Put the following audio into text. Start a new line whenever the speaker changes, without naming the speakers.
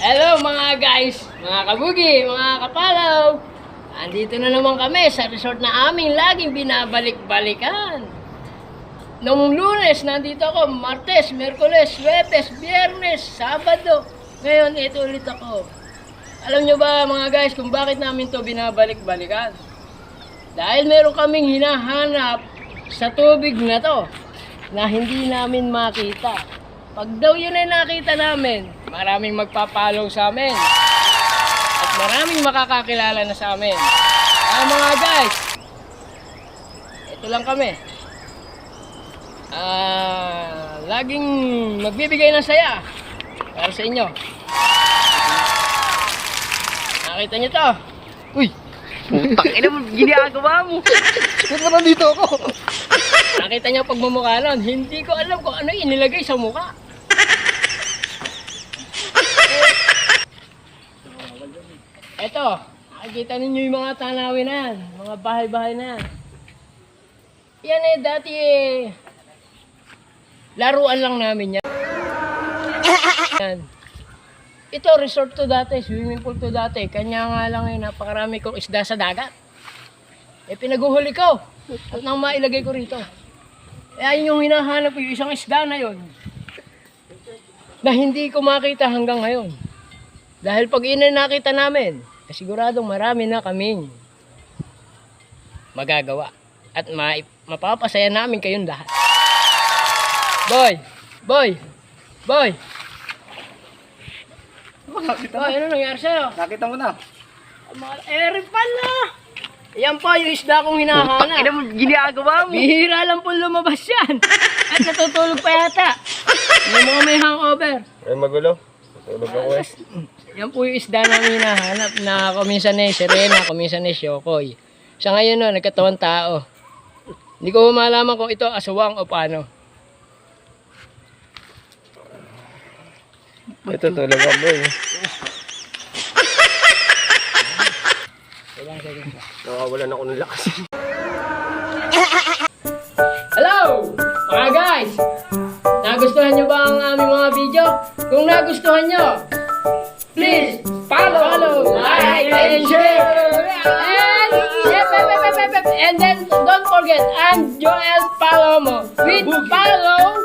Hello mga guys, mga kabugi, mga kapalaw. Andito na naman kami sa resort na aming laging binabalik-balikan. Noong Lunes, nandito ako. Martes, Miyerkules, Huwebes, Biyernes, Sabado. Ngayon, ito ulit ako. Alam nyo ba mga guys kung bakit namin to binabalik-balikan? Dahil meron kaming hinahanap sa tubig na to na hindi namin makita. Pag daw yun ay nakita namin, maraming magpapalaw sa amin. At maraming makakakilala na sa amin. Mga guys, ito lang kami. Laging magbibigay ng saya para sa inyo. Nakita nyo to?
Uy! Putang ina mo, ginagawa mo! Ba't ba nandito ako?
Nakita nyo pagmumukha nun? Hindi ko alam kung ano inilagay sa mukha. Eto, nakikita ninyo yung mga tanawin na yan, mga bahay-bahay na yan. Yan dati laruan lang namin yan. Ito, resort to dati, swimming pool to dati. Kanya nga lang napakarami kong isda sa dagat. Pinaguhuli ko at nang mailagay ko rito. Yun yung hinahanap ko, yung isang isda na yon na hindi ko makita hanggang ngayon. Dahil pag nakita namin, siguradong marami na kaming magagawa. At mapapasaya namin kayong lahat. Boy! Boy! Boy!
Nakita
Boy, ano nangyari sa'yo?
Nakita mo na.
Rin na! Yan po yung isda kong hinahanap.
Ina mo, ginagawa mo!
Bihira lang po lumabas yan. At natutulog pa yata. Yung mga may hangover.
Ay, magulo. Tulog ako eh.
Yan po yung isda namin hinahanap na kuminsan na Serena, kuminsan na Shokoy. Sa ngayon no, nagkatawang tao. Hindi ko malaman kung ito aswang o paano.
Ito, tulog ako eh. Nakawalan ako ng lakas.
Hello! Mga guys! Nagustuhan nyo ba ang aming mga video? Kung nagustuhan nyo, please follow, like, and share! And then, don't forget, I'm Joel Palomo with Follow